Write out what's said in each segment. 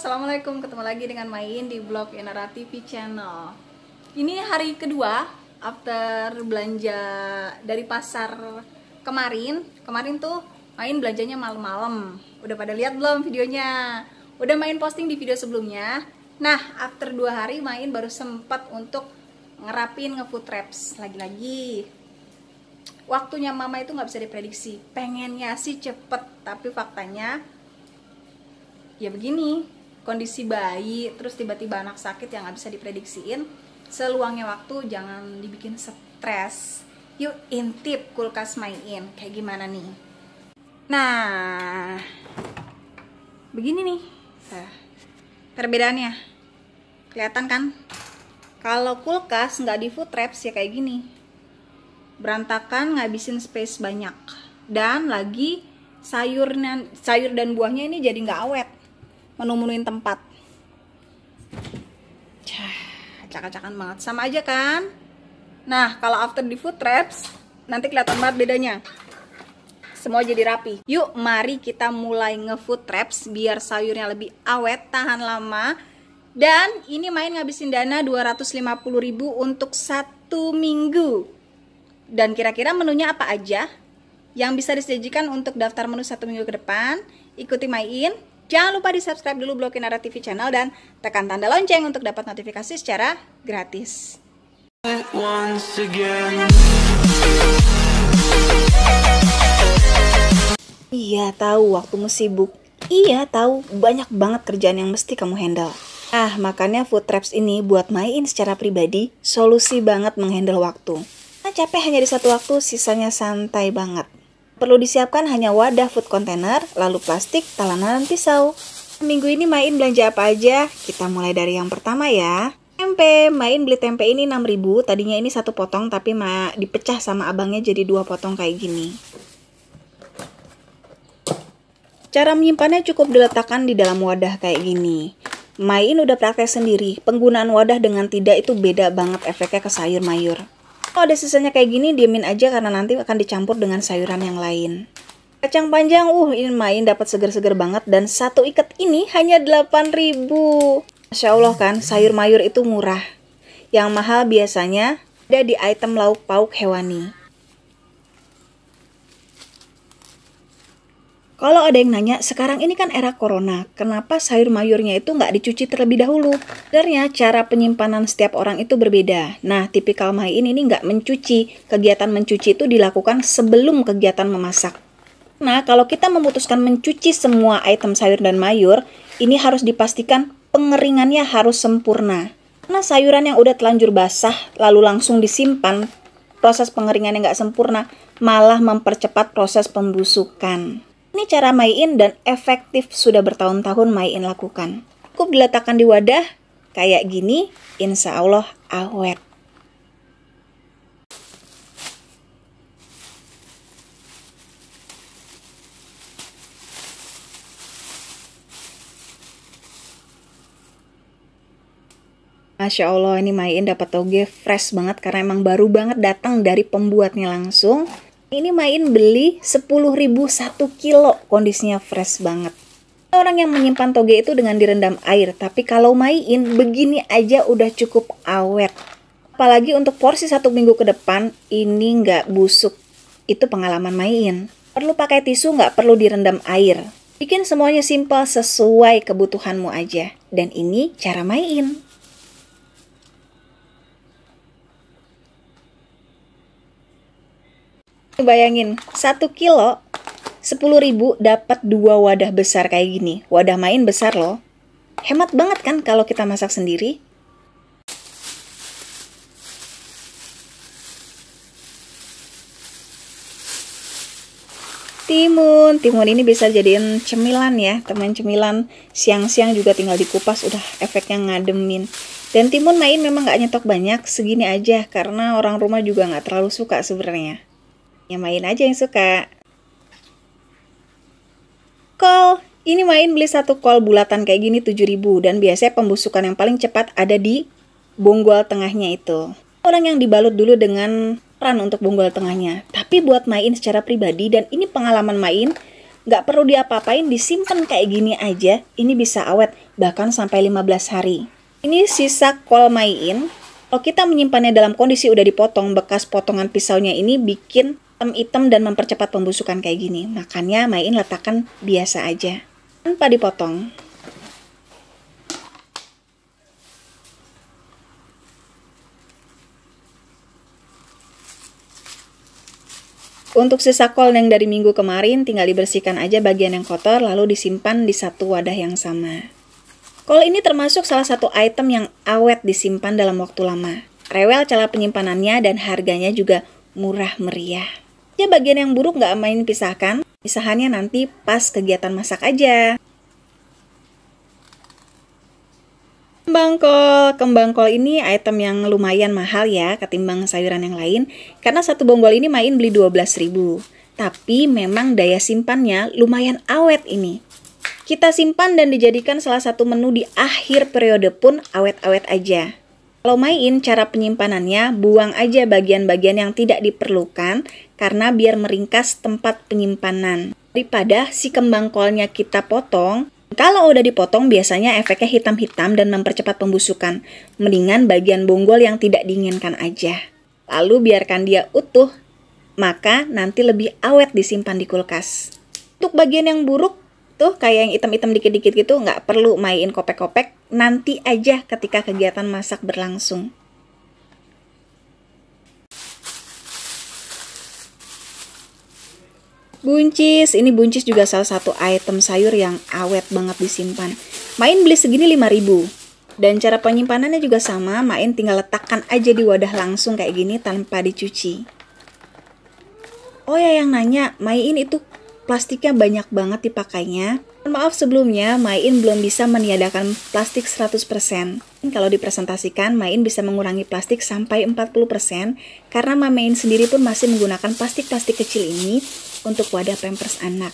Assalamualaikum, ketemu lagi dengan Main di vlog Enara TV channel. Ini hari kedua after belanja dari pasar kemarin. Kemarin tuh Main belanjanya malam-malam. Udah pada lihat belum videonya? Udah Main posting di video sebelumnya. Nah, after 2 hari Main baru sempat untuk ngerapin nge-food wraps. Lagi-lagi waktunya mama itu nggak bisa diprediksi. Pengennya sih cepet, tapi faktanya ya begini, kondisi bayi, terus tiba-tiba anak sakit yang nggak bisa diprediksiin. Seluangnya waktu jangan dibikin stres. Yuk intip kulkas Main, kayak gimana nih? Nah, begini nih perbedaannya, kelihatan kan? Kalau kulkas nggak di food wraps ya kayak gini, berantakan, ngabisin space banyak, dan lagi sayur dan buahnya ini jadi nggak awet, menu-menuin tempat. Acak-acakan banget, sama aja kan? Nah, kalau after di food wraps nanti kelihatan banget bedanya. Semua jadi rapi. Yuk, mari kita mulai nge-food wraps biar sayurnya lebih awet, tahan lama. Dan ini Main ngabisin dana 250.000 untuk 1 minggu. Dan kira-kira menunya apa aja yang bisa disajikan untuk daftar menu 1 minggu ke depan? Ikuti Main. Jangan lupa di subscribe dulu blog Enara TV channel dan tekan tanda lonceng untuk dapat notifikasi secara gratis. Iya tahu waktumu sibuk. Iya tahu banyak banget kerjaan yang mesti kamu handle. Makanya food wraps ini buat Main secara pribadi solusi banget menghandle waktu. Capek hanya di satu waktu, sisanya santai banget. Perlu disiapkan hanya wadah food container, lalu plastik, talanan, dan pisau. Minggu ini Main belanja apa aja? Kita mulai dari yang pertama ya. Tempe. Main beli tempe ini 6.000. Tadinya ini 1 potong, tapi dipecah sama abangnya jadi 2 potong kayak gini. Cara menyimpannya cukup diletakkan di dalam wadah kayak gini. Main udah praktek sendiri. Penggunaan wadah dengan tidak itu beda banget efeknya ke sayur mayur. Kalau ada sisanya kayak gini, diemin aja karena nanti akan dicampur dengan sayuran yang lain. Kacang panjang, ini Main dapat seger-seger banget, dan 1 ikat ini hanya 8.000. Masya Allah kan, sayur mayur itu murah. Yang mahal biasanya ada di item lauk pauk hewani. Kalau ada yang nanya, sekarang ini kan era corona, kenapa sayur mayurnya itu nggak dicuci terlebih dahulu? Sebenarnya cara penyimpanan setiap orang itu berbeda. Nah, tipikal Main ini nggak mencuci. Kegiatan mencuci itu dilakukan sebelum kegiatan memasak. Nah, kalau kita memutuskan mencuci semua item sayur dan mayur, ini harus dipastikan pengeringannya harus sempurna. Karena sayuran yang udah telanjur basah, lalu langsung disimpan, proses pengeringannya nggak sempurna, malah mempercepat proses pembusukan. Ini cara Main dan efektif sudah bertahun-tahun Main lakukan. Cukup diletakkan di wadah kayak gini, insya Allah awet. Masya Allah, ini Main dapat toge fresh banget karena emang baru banget datang dari pembuatnya langsung. Ini Main beli 10.000 1 kilo, kondisinya fresh banget. Orang yang menyimpan toge itu dengan direndam air, tapi kalau Main begini aja udah cukup awet. Apalagi untuk porsi 1 minggu ke depan, ini nggak busuk. Itu pengalaman Main. Perlu pakai tisu, nggak perlu direndam air. Bikin semuanya simpel sesuai kebutuhanmu aja. Dan ini cara Main. Bayangin, 1 kilo 10.000 dapat 2 wadah besar kayak gini. Wadah Main besar loh. Hemat banget kan kalau kita masak sendiri. Timun ini bisa jadiin cemilan ya, teman cemilan. Siang-siang juga tinggal dikupas, udah efeknya ngademin. Dan timun Main memang nggak nyetok banyak, segini aja karena orang rumah juga nggak terlalu suka sebenarnya. Ya Main aja yang suka. Kol, ini Main beli 1 kol bulatan kayak gini 7.000, dan biasanya pembusukan yang paling cepat ada di bonggol tengahnya itu. Orang yang dibalut dulu dengan ran untuk bonggol tengahnya. Tapi buat Main secara pribadi, dan ini pengalaman Main, nggak perlu diapa-apain, disimpan kayak gini aja, ini bisa awet bahkan sampai 15 hari. Ini sisa kol Mai In. Kalau kita menyimpannya dalam kondisi udah dipotong, bekas potongan pisaunya ini bikin hitam dan mempercepat pembusukan kayak gini. Makanya Mai In letakkan biasa aja, tanpa dipotong. Untuk sisa kol yang dari minggu kemarin, tinggal dibersihkan aja bagian yang kotor, lalu disimpan di satu wadah yang sama. Kol ini termasuk salah satu item yang awet disimpan dalam waktu lama. Rewel cara penyimpanannya dan harganya juga murah meriah. Ya bagian yang buruk nggak main pisahkan, pisahannya nanti pas kegiatan masak aja. Kembang kol ini item yang lumayan mahal ya ketimbang sayuran yang lain, karena satu bonggol ini Mai In beli 12.000. Tapi memang daya simpannya lumayan awet ini. Kita simpan dan dijadikan salah satu menu di akhir periode pun awet-awet aja. Kalau Mai In cara penyimpanannya, buang aja bagian-bagian yang tidak diperlukan karena biar meringkas tempat penyimpanan. Daripada si kembang kolnya kita potong, kalau udah dipotong biasanya efeknya hitam-hitam dan mempercepat pembusukan. Mendingan bagian bonggol yang tidak diinginkan aja. Lalu biarkan dia utuh, maka nanti lebih awet disimpan di kulkas. Untuk bagian yang buruk, tuh kayak yang hitam-hitam dikit-dikit gitu, nggak perlu Mai In kopek-kopek, nanti aja ketika kegiatan masak berlangsung. Buncis, ini buncis juga salah satu item sayur yang awet banget disimpan. Mai In beli segini 5.000. Dan cara penyimpanannya juga sama, Mai In tinggal letakkan aja di wadah langsung kayak gini tanpa dicuci. Oh ya, yang nanya, Mai In itu plastiknya banyak banget dipakainya. Maaf sebelumnya, Mai In belum bisa meniadakan plastik 100%. Kalau dipresentasikan, Mai In bisa mengurangi plastik sampai 40% karena Mai In sendiri pun masih menggunakan plastik-plastik kecil ini untuk wadah pampers anak.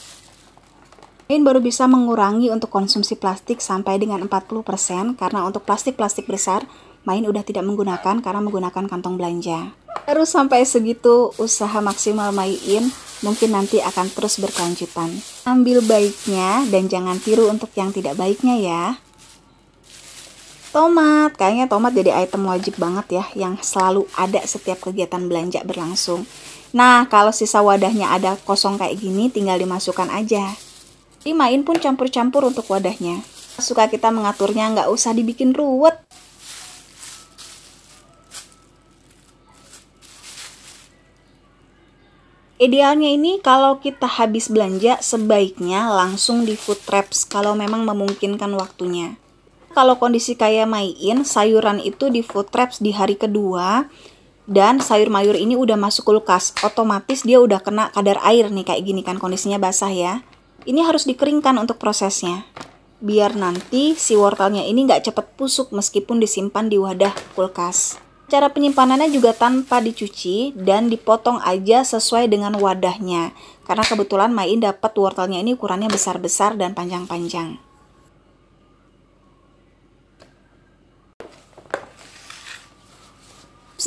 Mai In baru bisa mengurangi untuk konsumsi plastik sampai dengan 40% karena untuk plastik-plastik besar, Mai In udah tidak menggunakan karena menggunakan kantong belanja. Baru sampai segitu usaha maksimal Mai In, mungkin nanti akan terus berkelanjutan. Ambil baiknya dan jangan tiru untuk yang tidak baiknya ya. Tomat, kayaknya tomat jadi item wajib banget ya, yang selalu ada setiap kegiatan belanja berlangsung. Nah, kalau sisa wadahnya ada kosong kayak gini, tinggal dimasukkan aja. Jadi Mai In pun campur-campur untuk wadahnya. Suka kita mengaturnya, nggak usah dibikin ruwet. Idealnya ini kalau kita habis belanja sebaiknya langsung di food traps kalau memang memungkinkan waktunya. Kalau kondisi kayak Mai In, sayuran itu di food traps di hari kedua dan sayur mayur ini udah masuk kulkas, otomatis dia udah kena kadar air nih kayak gini kan, kondisinya basah ya. Ini harus dikeringkan untuk prosesnya. Biar nanti si wortelnya ini nggak cepet busuk meskipun disimpan di wadah kulkas. Cara penyimpanannya juga tanpa dicuci dan dipotong aja sesuai dengan wadahnya. Karena kebetulan Mai In dapat wortelnya ini ukurannya besar-besar dan panjang-panjang.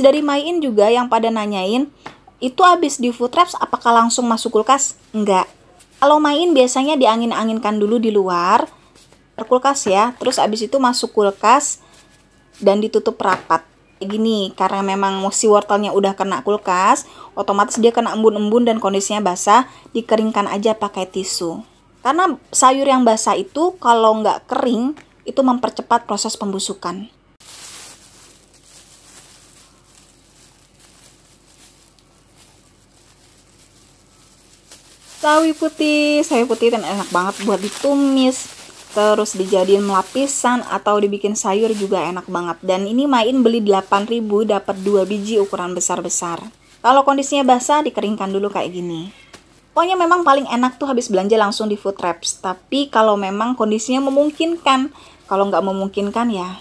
Dari Mai In juga yang pada nanyain, itu habis di food traps apakah langsung masuk kulkas? Enggak. Kalau Mai In biasanya diangin-anginkan dulu di luar kulkas ya, terus habis itu masuk kulkas dan ditutup rapat. Gini, karena memang si wortelnya udah kena kulkas, otomatis dia kena embun-embun dan kondisinya basah, dikeringkan aja pakai tisu. Karena sayur yang basah itu kalau nggak kering, itu mempercepat proses pembusukan. Sawi putih kan enak banget buat ditumis. Terus dijadiin lapisan atau dibikin sayur juga enak banget. Dan ini Mai In beli 8.000 dapat 2 biji ukuran besar-besar. Kalau kondisinya basah dikeringkan dulu kayak gini. Pokoknya memang paling enak tuh habis belanja langsung di food traps. Tapi kalau memang kondisinya memungkinkan, kalau nggak memungkinkan ya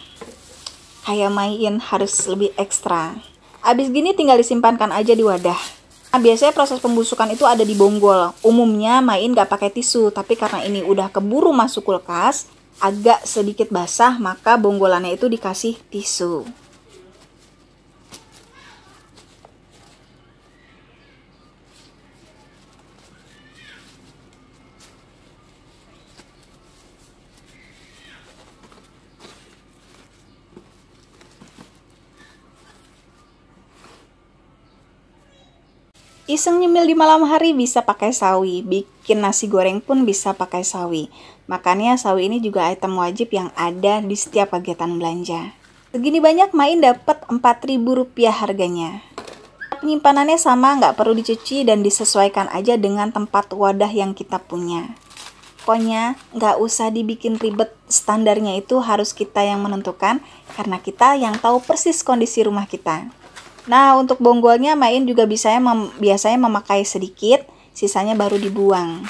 kayak Mai In harus lebih ekstra. Habis gini tinggal disimpankan aja di wadah. Nah, biasanya proses pembusukan itu ada di bonggol. Umumnya Mai In nggak pakai tisu, tapi karena ini udah keburu masuk kulkas, agak sedikit basah, maka bonggolannya itu dikasih tisu. Iseng nyemil di malam hari bisa pakai sawi, bikin nasi goreng pun bisa pakai sawi. Makanya sawi ini juga item wajib yang ada di setiap kegiatan belanja. Segini banyak Main dapat Rp4.000 harganya. Penyimpanannya sama, nggak perlu dicuci dan disesuaikan aja dengan tempat wadah yang kita punya. Pokoknya nggak usah dibikin ribet, standarnya itu harus kita yang menentukan karena kita yang tahu persis kondisi rumah kita. Nah, untuk bonggolnya Main juga biasanya memakai sedikit, sisanya baru dibuang.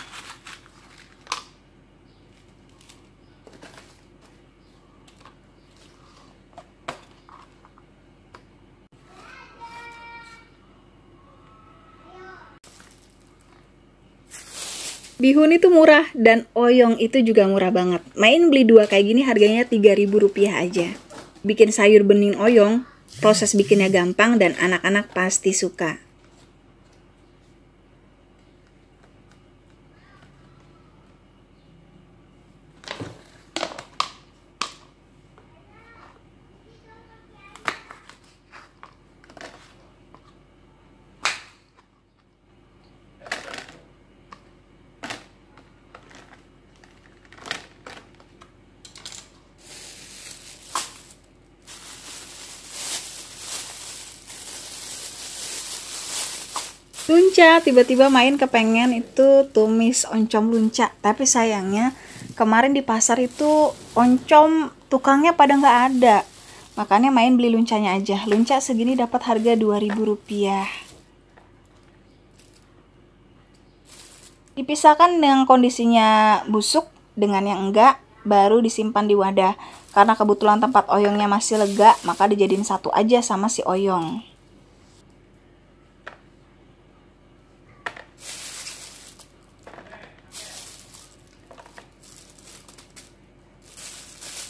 Bihun itu murah dan oyong itu juga murah banget. Main beli 2 kayak gini harganya Rp3.000 aja. Bikin sayur bening oyong, proses bikinnya gampang dan anak-anak pasti suka. Lunca, tiba-tiba Main kepengen itu tumis oncom lunca, tapi sayangnya kemarin di pasar itu oncom tukangnya pada nggak ada. Makanya Main beli luncanya aja. Lunca segini dapat harga Rp2.000. Dipisahkan dengan kondisinya busuk dengan yang enggak, baru disimpan di wadah. Karena kebetulan tempat oyongnya masih lega, maka dijadiin satu aja sama si oyong.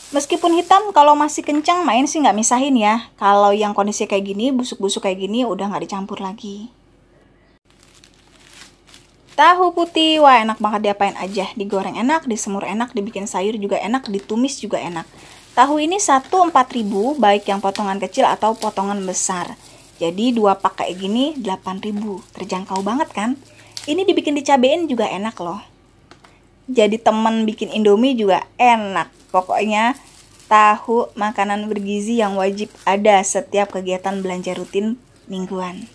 Meskipun hitam, kalau masih kencang Main sih nggak misahin ya. Kalau yang kondisi kayak gini, busuk-busuk kayak gini, udah nggak dicampur lagi. Tahu putih, wah enak banget diapain aja. Digoreng enak, disemur enak, dibikin sayur juga enak, ditumis juga enak. Tahu ini satu Rp4.000, baik yang potongan kecil atau potongan besar. Jadi 2 pak kayak gini Rp8.000, terjangkau banget kan? Ini dibikin dicabein juga enak loh. Jadi temen bikin Indomie juga enak. Pokoknya tahu makanan bergizi yang wajib ada setiap kegiatan belanja rutin mingguan.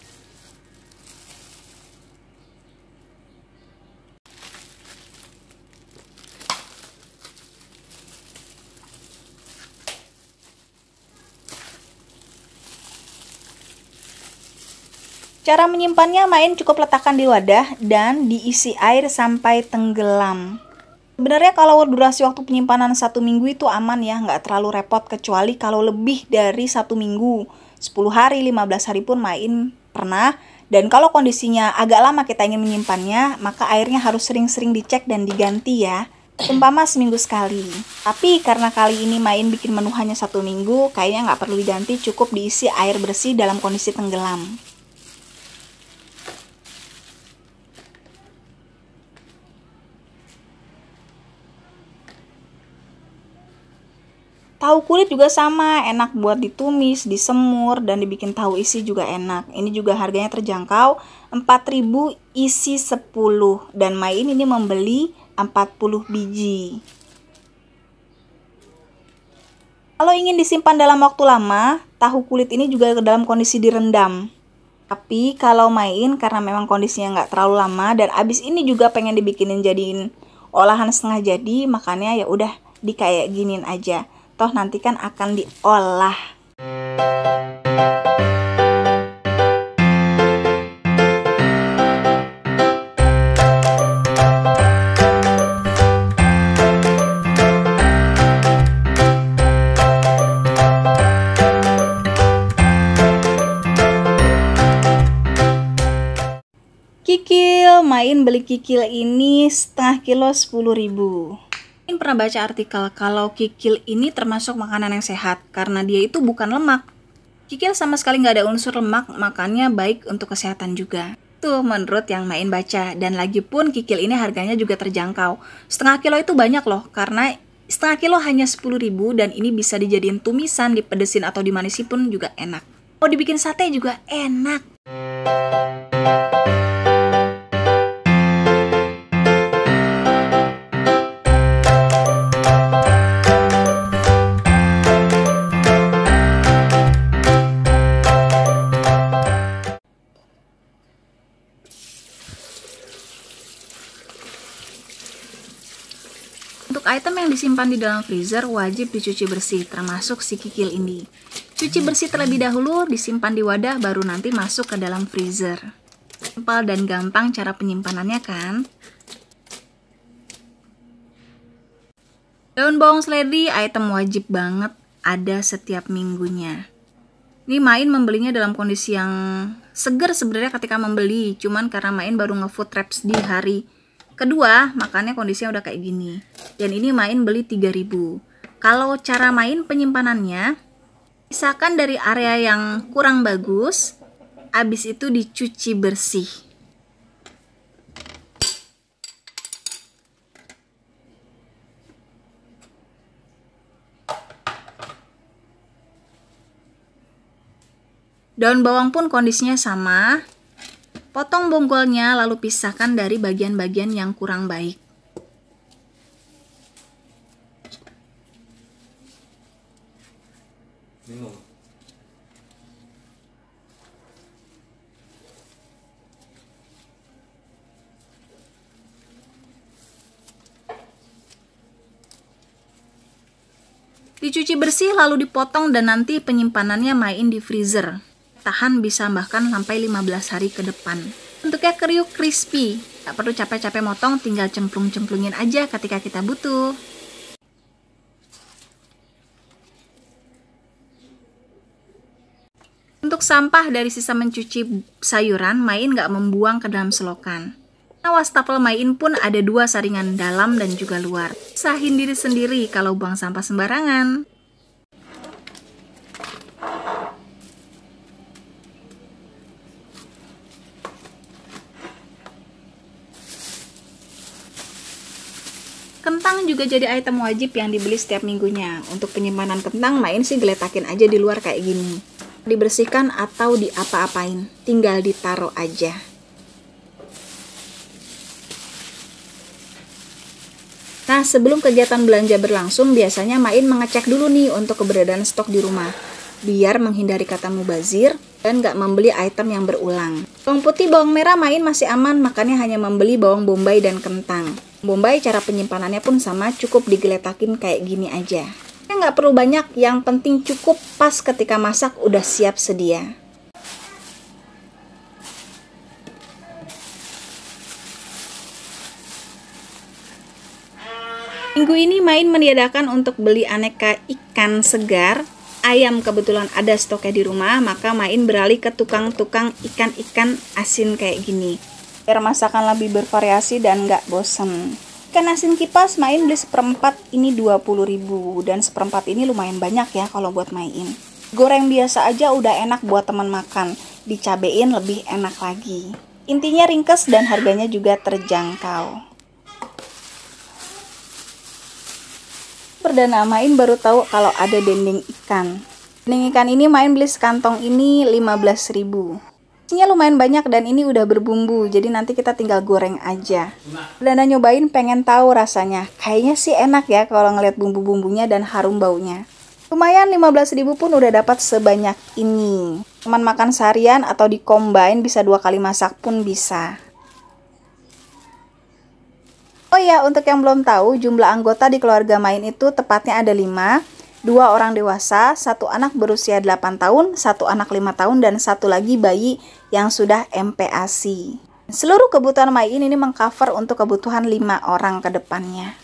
Cara menyimpannya Main cukup letakkan di wadah dan diisi air sampai tenggelam. Sebenarnya kalau durasi waktu penyimpanan 1 minggu itu aman ya, nggak terlalu repot, kecuali kalau lebih dari 1 minggu, 10 hari, 15 hari pun Main pernah. Dan kalau kondisinya agak lama kita ingin menyimpannya, maka airnya harus sering-sering dicek dan diganti ya. Umpama seminggu sekali. Tapi karena kali ini Main bikin menu hanya 1 minggu, kayaknya nggak perlu diganti, cukup diisi air bersih dalam kondisi tenggelam. Tahu kulit juga sama, enak buat ditumis, disemur, dan dibikin tahu isi juga enak. Ini juga harganya terjangkau, Rp4.000 isi 10, dan Main ini membeli 40 biji. Kalau ingin disimpan dalam waktu lama, tahu kulit ini juga dalam kondisi direndam. Tapi kalau Main karena memang kondisinya nggak terlalu lama dan abis ini juga pengen dibikinin jadiin olahan setengah jadi, makanya ya udah kayak giniin aja. Toh nanti kan akan diolah. Kikil, Main beli kikil ini setengah kilo Rp10.000. Main pernah baca artikel kalau kikil ini termasuk makanan yang sehat karena dia itu bukan lemak. Kikil sama sekali nggak ada unsur lemak, makanya baik untuk kesehatan juga. Tuh menurut yang Main baca, dan lagi pun kikil ini harganya juga terjangkau. Setengah kilo itu banyak loh, karena setengah kilo hanya Rp10.000 dan ini bisa dijadiin tumisan, dipedesin atau dimanisi pun juga enak. Mau dibikin sate juga enak. Untuk item yang disimpan di dalam freezer wajib dicuci bersih, termasuk si kikil ini. Cuci bersih terlebih dahulu, disimpan di wadah, baru nanti masuk ke dalam freezer. Simpel dan gampang cara penyimpanannya kan? Daun bawang seledri item wajib banget ada setiap minggunya. Ini Main membelinya dalam kondisi yang seger sebenarnya ketika membeli, cuman karena Main baru nge-food traps di hari kedua, makanya kondisinya udah kayak gini. Dan ini Main beli 3.000. Kalau cara Main penyimpanannya, pisahkan dari area yang kurang bagus, habis itu dicuci bersih. Daun bawang pun kondisinya sama. Potong bonggolnya lalu pisahkan dari bagian-bagian yang kurang baik. Minum. Dicuci bersih lalu dipotong dan nanti penyimpanannya Main di freezer. Tahan bisa bahkan sampai 15 hari ke depan. Bentuknya kriuk crispy, tak perlu capek-capek motong, tinggal cemplung-cemplungin aja ketika kita butuh. Untuk sampah dari sisa mencuci sayuran, Main nggak membuang ke dalam selokan. Nah, wastafel Main pun ada 2 saringan dalam dan juga luar. Usahain diri sendiri kalau buang sampah sembarangan. Kentang juga jadi item wajib yang dibeli setiap minggunya. Untuk penyimpanan kentang, Main sih geletakin aja di luar kayak gini. Dibersihkan atau diapa-apain, tinggal ditaruh aja. Nah, sebelum kegiatan belanja berlangsung, biasanya Main mengecek dulu nih untuk keberadaan stok di rumah. Biar menghindari kata mubazir dan nggak membeli item yang berulang. Bawang putih, bawang merah Main masih aman, makanya hanya membeli bawang bombay dan kentang. Bombay cara penyimpanannya pun sama, cukup digeletakin kayak gini aja. Nggak perlu banyak, yang penting cukup pas ketika masak udah siap sedia. Minggu ini Main meniadakan untuk beli aneka ikan segar. Ayam kebetulan ada stoknya di rumah, maka Main beralih ke tukang-tukang ikan-ikan asin kayak gini. Biar masakan lebih bervariasi dan nggak bosen. Ikan asin kipas Main beli seperempat, ini 20.000, dan seperempat ini lumayan banyak ya kalau buat Main. Goreng biasa aja udah enak buat teman makan, dicabein lebih enak lagi. Intinya ringkes dan harganya juga terjangkau. Perdana Main baru tahu kalau ada dendeng ikan. Dendeng ikan ini Main beli sekantong ini 15.000. Isinya lumayan banyak dan ini udah berbumbu, jadi nanti kita tinggal goreng aja. Perdana nyobain pengen tahu rasanya. Kayaknya sih enak ya kalau ngeliat bumbu-bumbunya dan harum baunya. Lumayan 15.000 pun udah dapat sebanyak ini. Teman makan seharian atau di combine bisa 2 kali masak pun bisa. Oh ya, untuk yang belum tahu, jumlah anggota di keluarga Main itu tepatnya ada 5. 2 orang dewasa, 1 anak berusia 8 tahun, 1 anak 5 tahun, dan 1 lagi bayi yang sudah MPASI. Seluruh kebutuhan Main ini mengcover untuk kebutuhan 5 orang ke depannya.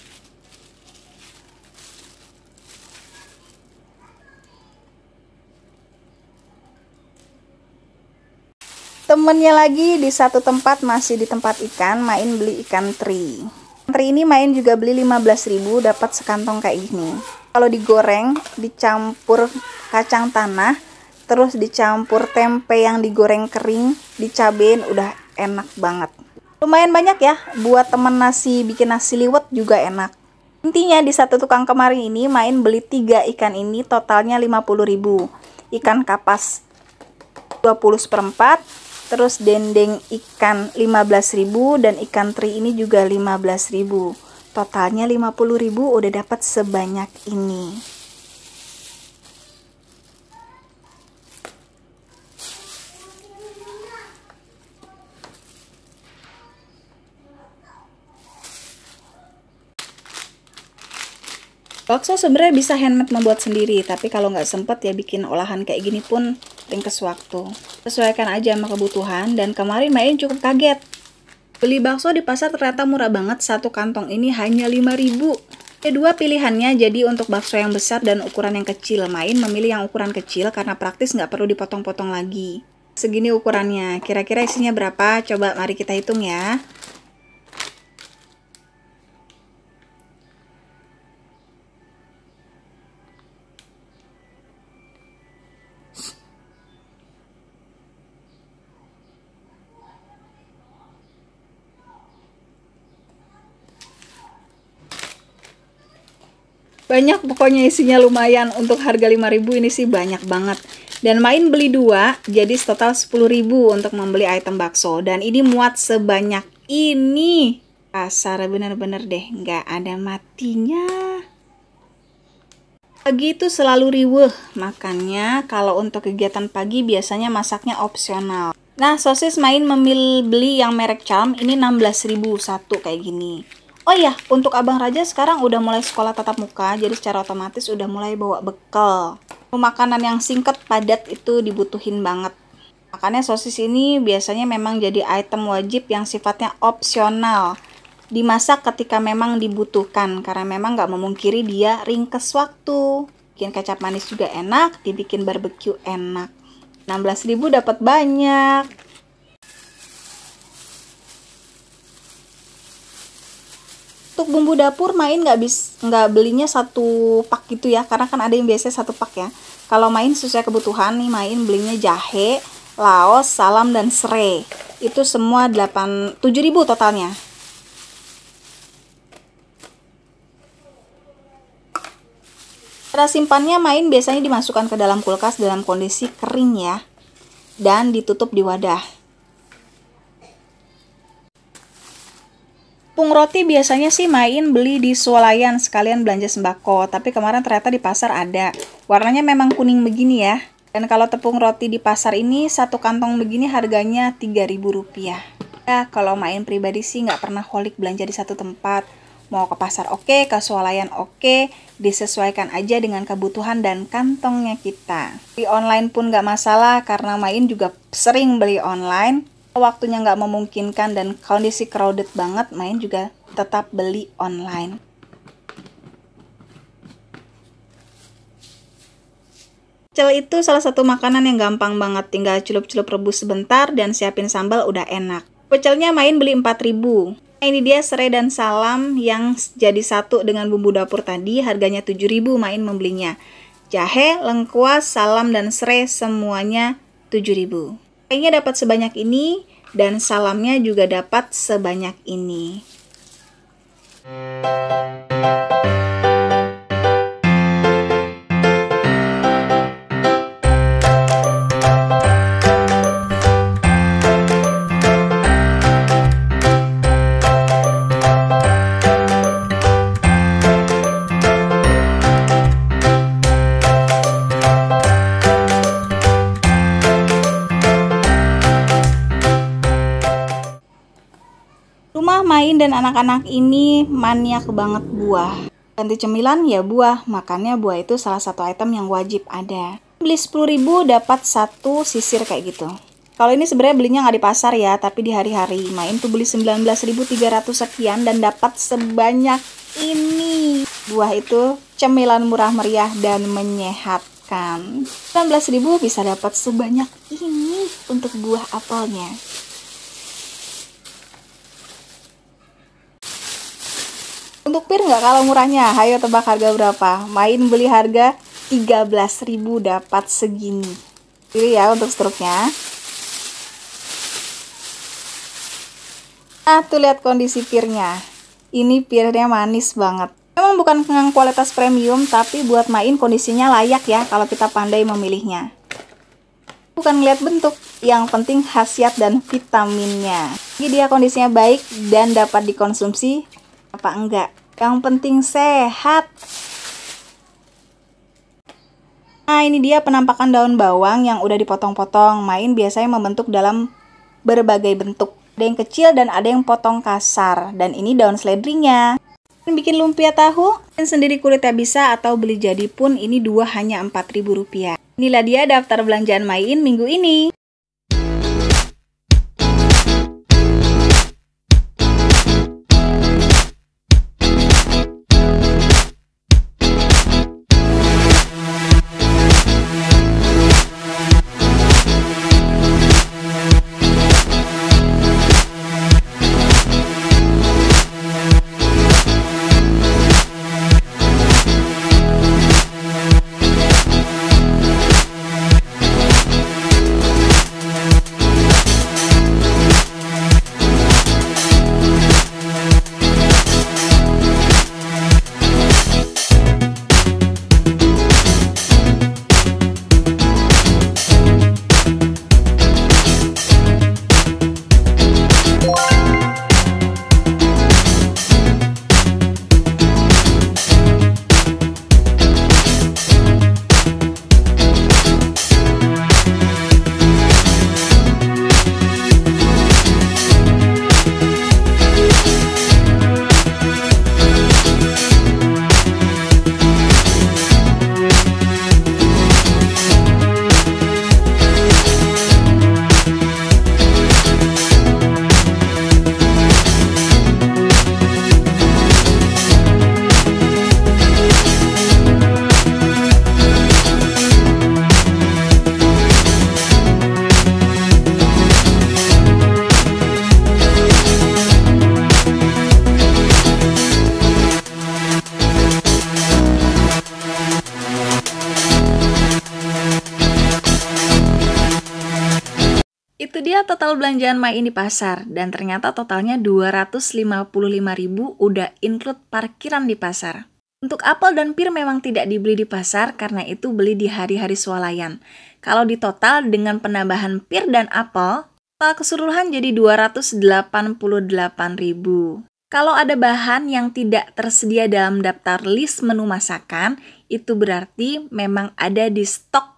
Temennya lagi di satu tempat, masih di tempat ikan, Main beli ikan teri. Teri ini Main juga beli 15.000, dapat sekantong kayak gini. Kalau digoreng, dicampur kacang tanah, terus dicampur tempe yang digoreng kering, dicabein, udah enak banget. Lumayan banyak ya, buat temen nasi, bikin nasi liwet juga enak. Intinya di satu tukang kemarin ini Main beli 3 ikan ini, totalnya 50.000. Ikan kapas 20 seperempat, terus dendeng ikan 15.000, dan ikan teri ini juga 15.000. Totalnya 50.000 udah dapat sebanyak ini. Bakso sebenarnya bisa handmade membuat sendiri, tapi kalau nggak sempet ya bikin olahan kayak gini pun ringkes waktu. Sesuaikan aja sama kebutuhan, dan kemarin Main cukup kaget. Beli bakso di pasar ternyata murah banget, satu kantong ini hanya 5.000. Ada dua pilihannya, jadi untuk bakso yang besar dan ukuran yang kecil. Main memilih yang ukuran kecil karena praktis nggak perlu dipotong-potong lagi. Segini ukurannya, kira-kira isinya berapa? Coba mari kita hitung ya. Banyak pokoknya, isinya lumayan. Untuk harga 5.000 ini sih banyak banget. Dan Main beli dua, jadi total 10.000 untuk membeli item bakso. Dan ini muat sebanyak ini. Kasar bener-bener deh, nggak ada matinya. Pagi itu selalu riweuh, makanya kalau untuk kegiatan pagi biasanya masaknya opsional. Nah, sosis Main memilih beli yang merek Charm, ini 16.000 satu kayak gini. Oh iya, untuk Abang Raja sekarang udah mulai sekolah tatap muka, jadi secara otomatis udah mulai bawa bekal. Makanan yang singkat, padat itu dibutuhin banget. Makanya sosis ini biasanya memang jadi item wajib yang sifatnya opsional. Dimasak ketika memang dibutuhkan, karena memang nggak memungkiri dia ringkes waktu. Bikin kecap manis juga enak, dibikin barbeque enak. 16.000 dapat banyak. Untuk bumbu dapur Main nggak belinya satu pak gitu ya, karena kan ada yang biasanya satu pak ya. Kalau Main sesuai kebutuhan nih, Main belinya jahe, laos, salam, dan serai. Itu semua 7.000 totalnya. Cara simpannya Main biasanya dimasukkan ke dalam kulkas dalam kondisi kering ya, dan ditutup di wadah. Tepung roti biasanya sih Main beli di swalayan sekalian belanja sembako, tapi kemarin ternyata di pasar ada. Warnanya memang kuning begini ya. Dan kalau tepung roti di pasar ini satu kantong begini harganya 3.000 rupiah. Ya, kalau Main pribadi sih nggak pernah holik belanja di satu tempat. Mau ke pasar oke, ke swalayan oke, disesuaikan aja dengan kebutuhan dan kantongnya kita. Di online pun nggak masalah, karena Main juga sering beli online. Waktunya nggak memungkinkan dan kondisi crowded banget, Main juga tetap beli online. Pecel itu salah satu makanan yang gampang banget, tinggal celup-celup rebus sebentar dan siapin sambal udah enak. Pecelnya Main beli 4.000. Nah, ini dia serai dan salam yang jadi satu dengan bumbu dapur tadi, harganya 7.000 Main membelinya. Jahe, lengkuas, salam, dan serai semuanya 7.000. Kayaknya dapat sebanyak ini, dan salamnya juga dapat sebanyak ini. Rumah Main dan anak-anak ini maniak banget buah. Ganti cemilan ya buah, makannya buah itu salah satu item yang wajib ada. Beli 10.000 dapat satu sisir kayak gitu. Kalau ini sebenarnya belinya nggak di pasar ya, tapi di hari-hari. Main tuh beli 19.300 sekian dan dapat sebanyak ini. Buah itu cemilan murah meriah dan menyehatkan. 19.000 bisa dapat sebanyak ini untuk buah apelnya. Untuk pir nggak kalah murahnya, ayo tebak harga berapa? Main beli harga 13.000 dapat segini. Pilih ya untuk struknya. Nah, tuh lihat kondisi pirnya. Ini pirnya manis banget. Memang bukan dengan kualitas premium, tapi buat Main kondisinya layak ya kalau kita pandai memilihnya. Bukan ngeliat bentuk, yang penting khasiat dan vitaminnya. Jadi dia kondisinya baik dan dapat dikonsumsi apa enggak. Yang penting sehat. Nah, ini dia penampakan daun bawang yang udah dipotong-potong. Main biasanya membentuk dalam berbagai bentuk. Ada yang kecil dan ada yang potong kasar. Dan ini daun seledrinya. Bikin lumpia tahu dan sendiri kulitnya bisa, atau beli jadi pun ini dua hanya Rp4.000. Inilah dia daftar belanjaan Main minggu ini. Itu dia total belanjaan Main di pasar, dan ternyata totalnya Rp255.000 udah include parkiran di pasar. Untuk apel dan pir memang tidak dibeli di pasar karena itu beli di hari-hari swalayan. Kalau di total dengan penambahan pir dan apel, total keseluruhan jadi Rp288.000. Kalau ada bahan yang tidak tersedia dalam daftar list menu masakan, itu berarti memang ada di stok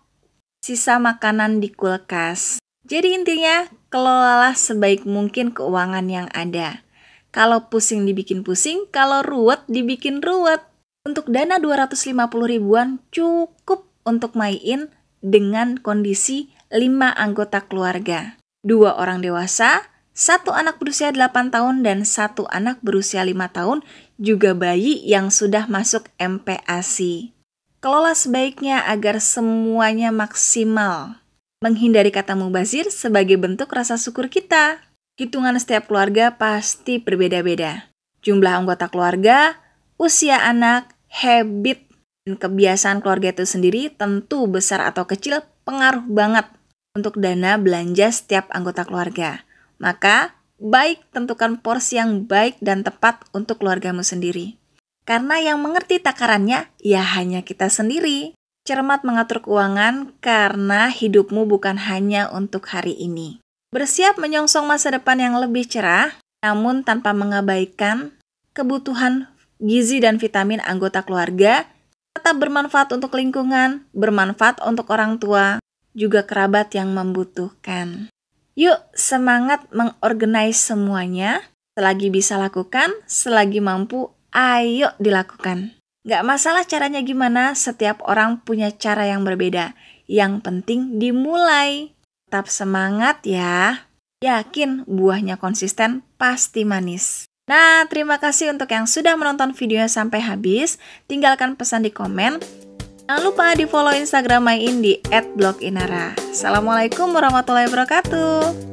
sisa makanan di kulkas. Jadi intinya, kelolalah sebaik mungkin keuangan yang ada. Kalau pusing dibikin pusing, kalau ruwet dibikin ruwet. Untuk dana 250 ribuan cukup untuk Main dengan kondisi 5 anggota keluarga. 2 orang dewasa, 1 anak berusia 8 tahun dan 1 anak berusia 5 tahun, juga bayi yang sudah masuk MPASI. Kelola sebaiknya agar semuanya maksimal. Menghindari kata mubazir sebagai bentuk rasa syukur kita. Hitungan setiap keluarga pasti berbeda-beda. Jumlah anggota keluarga, usia anak, habit, dan kebiasaan keluarga itu sendiri tentu besar atau kecil pengaruh banget untuk dana belanja setiap anggota keluarga. Maka, baik tentukan porsi yang baik dan tepat untuk keluargamu sendiri. Karena yang mengerti takarannya, ya hanya kita sendiri. Cermat mengatur keuangan karena hidupmu bukan hanya untuk hari ini. Bersiap menyongsong masa depan yang lebih cerah, namun tanpa mengabaikan kebutuhan gizi dan vitamin anggota keluarga, tetap bermanfaat untuk lingkungan, bermanfaat untuk orang tua, juga kerabat yang membutuhkan. Yuk, semangat mengorganize semuanya. Selagi bisa lakukan, selagi mampu, ayo dilakukan. Gak masalah caranya gimana, setiap orang punya cara yang berbeda. Yang penting dimulai. Tetap semangat ya. Yakin buahnya konsisten pasti manis. Nah, terima kasih untuk yang sudah menonton videonya sampai habis. Tinggalkan pesan di komen. Jangan lupa di follow Instagram Main di @bloginara. Assalamualaikum warahmatullahi wabarakatuh.